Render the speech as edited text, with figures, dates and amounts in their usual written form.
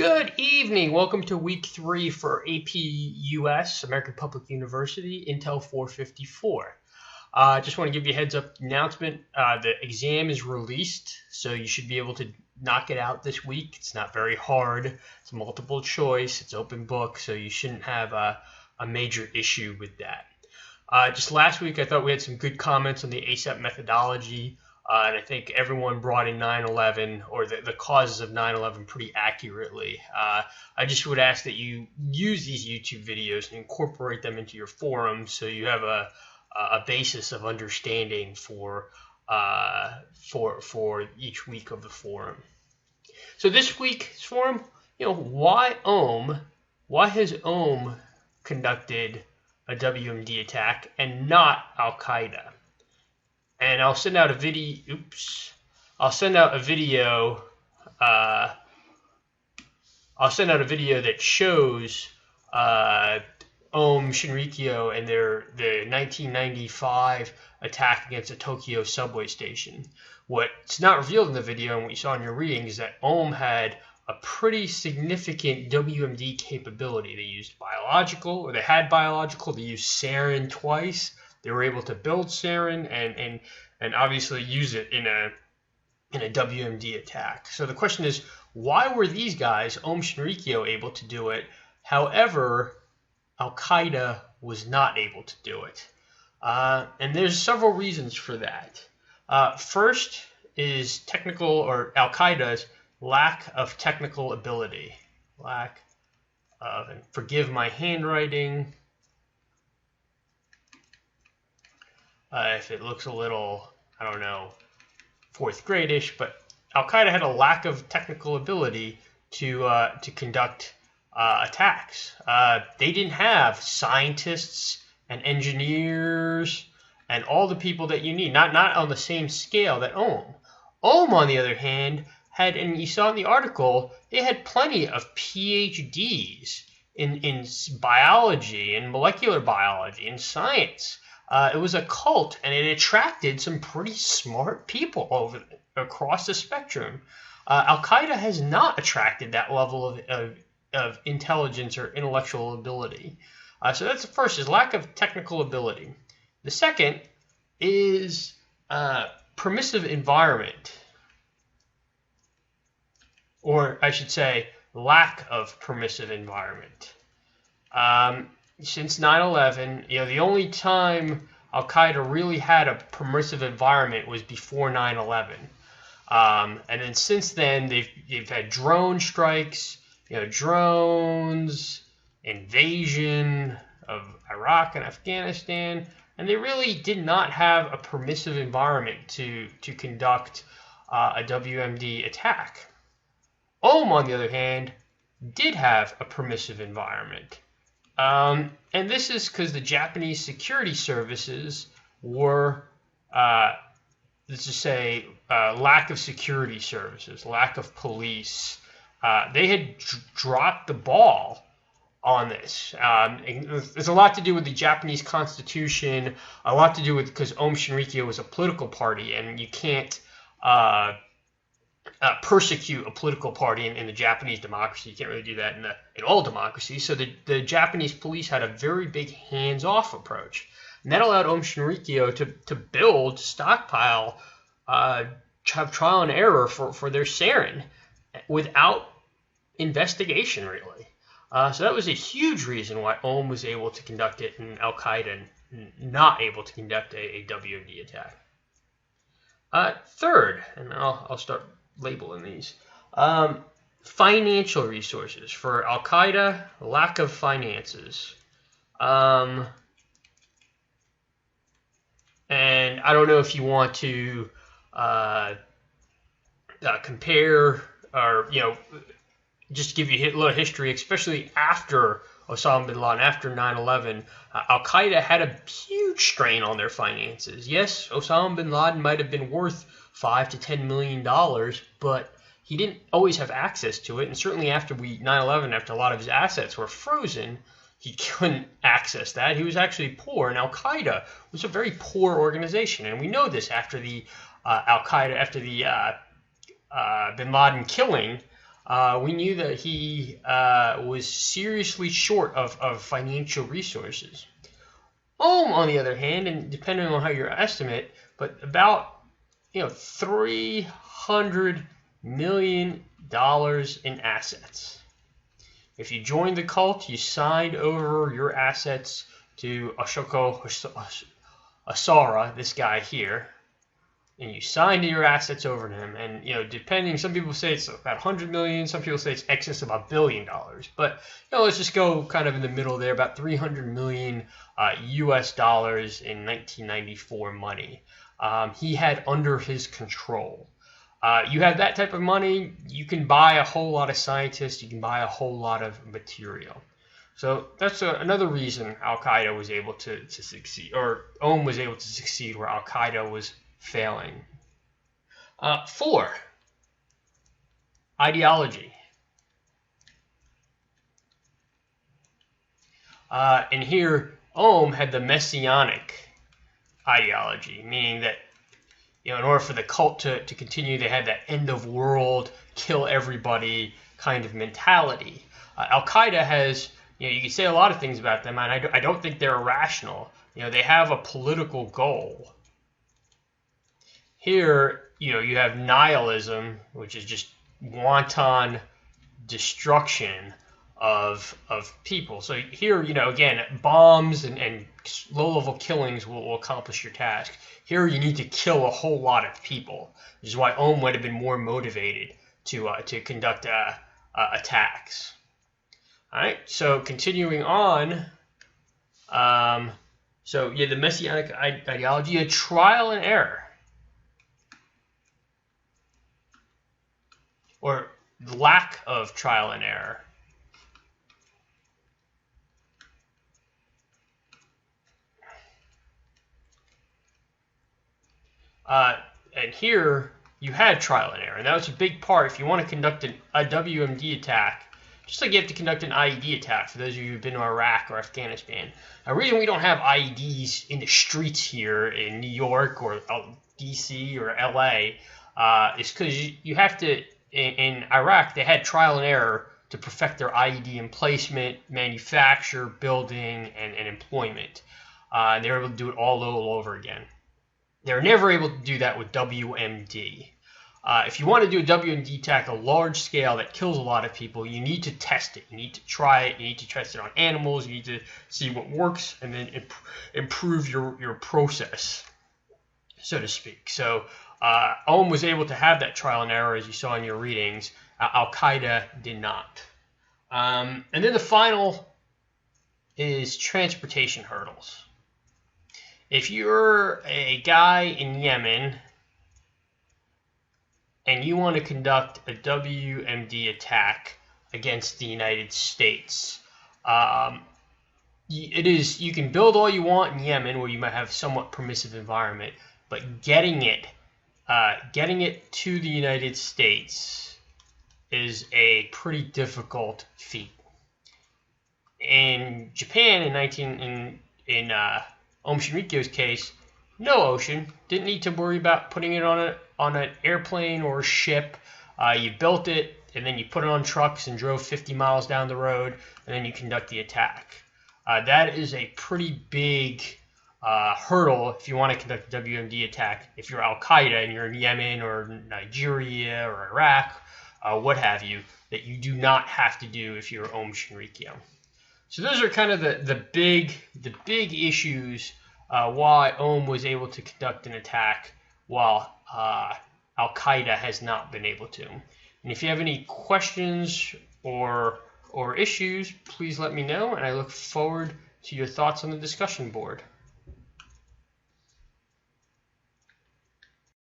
Good evening. Welcome to week 3 for APUS, American Public University, Intel 454. Just want to give you a heads up announcement. The exam is released, so you should be able to knock it out this week. It's not very hard. It's multiple choice. It's open book, so you shouldn't have a major issue with that. Just last week, I thought we had some good comments on the ASAP methodology. And I think everyone brought in 9/11 or the causes of 9/11 pretty accurately. I just would ask that you use these YouTube videos and incorporate them into your forum so you have a basis of understanding for each week of the forum. So this week's forum, why has Aum conducted a WMD attack and not Al Qaeda? And I'll send out a video. I'll send out a video that shows Aum Shinrikyo and the 1995 attack against a Tokyo subway station. What's not revealed in the video and what you saw in your reading is that Aum had a pretty significant WMD capability. They used biological. They used sarin twice. They were able to build sarin and obviously use it in a WMD attack. So the question is, why were these guys, Aum Shinrikyo, able to do it? However, Al Qaeda was not able to do it. And there's several reasons for that. First is Al Qaeda's lack of technical ability. And forgive my handwriting. If it looks a little, fourth grade-ish, but Al Qaeda had a lack of technical ability to conduct attacks. They didn't have scientists and engineers and all the people that you need, not on the same scale that Aum. Aum, on the other hand, had, and you saw in the article, they had plenty of PhDs in biology and molecular biology and science. It was a cult, and it attracted some pretty smart people across the spectrum. Al Qaeda has not attracted that level of intelligence or intellectual ability. So that's the first, is lack of technical ability. The second is permissive environment, or I should say lack of permissive environment. Since 9/11, the only time Al Qaeda really had a permissive environment was before 9/11, and then since then they've had drone strikes, drones, invasion of Iraq and Afghanistan, and they really did not have a permissive environment to conduct a WMD attack. Aum, on the other hand, did have a permissive environment. And this is because the Japanese security services were, let's just say, lack of security services, lack of police. They had dropped the ball on this. There's a lot to do with the Japanese constitution, a lot to do with because Aum Shinrikyo was a political party, and you can't persecute a political party in the Japanese democracy. You can't really do that in all democracies. So the Japanese police had a very big hands-off approach. And that allowed Aum Shinrikyo to stockpile, have trial and error for their sarin without investigation, really. So that was a huge reason why Aum was able to conduct it and Al Qaeda not able to conduct a WMD attack. Third, and I'll start labeling these. Financial resources. For Al Qaeda, lack of finances. And I don't know if you want to compare or, just give you a little history, especially after Osama bin Laden, after 9/11. Al Qaeda had a huge strain on their finances. Yes, Osama bin Laden might have been worth $5 to $10 million, but he didn't always have access to it. And certainly after 9/11, after a lot of his assets were frozen, he couldn't access that. He was actually poor, and Al Qaeda was a very poor organization. And we know this after the Al Qaeda, after the bin Laden killing. we knew that he was seriously short of financial resources. Aum, on the other hand, and depending on how you estimate, but about $300 million in assets. If you joined the cult, you signed over your assets to Ashoka Asara, this guy here, and you signed your assets over to him. And depending, some people say it's about 100 million, some people say it's excess of $1 billion. But let's just go kind of in the middle there, about 300 million US dollars in 1994 money. He had under his control. You have that type of money, you can buy a whole lot of scientists, you can buy a whole lot of material. So that's another reason Al Qaeda was able to succeed, or Aum was able to succeed where Al Qaeda was failing. 4, ideology. And here, Aum had the messianic ideology, meaning that in order for the cult to continue, they had that end of world, kill everybody kind of mentality. Al Qaeda has, you can say a lot of things about them, and I don't think they're irrational. They have a political goal. Here, you have nihilism, which is just wanton destruction of people. So here, again, bombs and low-level killings will accomplish your task. Here, you need to kill a whole lot of people, which is why Aum would have been more motivated to conduct attacks. All right, so continuing on. The messianic ideology, a trial and error, or lack of trial and error. And here you had trial and error, and that was a big part. If you want to conduct a WMD attack, just like you have to conduct an IED attack, for those of you who've been to Iraq or Afghanistan. The reason we don't have IEDs in the streets here in New York or DC or LA is because you have to, in Iraq, they had trial and error to perfect their IED emplacement, manufacture, building, and employment. And they were able to do it all over again. They were never able to do that with WMD. If you want to do a WMD attack, a large scale that kills a lot of people, you need to test it. You need to try it. You need to test it on animals. You need to see what works and then improve your process, so to speak. So Aum was able to have that trial and error, as you saw in your readings. Al Qaeda did not. And then the final is transportation hurdles. If you're a guy in Yemen and you want to conduct a WMD attack against the United States, you can build all you want in Yemen, where you might have a somewhat permissive environment, but getting it to the United States is a pretty difficult feat. In Japan, in Aum Shinrikyo's case, no ocean, didn't need to worry about putting it on an airplane or a ship. You built it, and then you put it on trucks and drove 50 miles down the road, and then you conduct the attack. That is a pretty big hurdle if you want to conduct a WMD attack. If you're Al Qaeda and you're in Yemen or Nigeria or Iraq, what have you, that you do not have to do if you're Aum Shinrikyo. So those are kind of the big issues why Aum was able to conduct an attack while Al Qaeda has not been able to. And if you have any questions or issues, please let me know, and I look forward to your thoughts on the discussion board.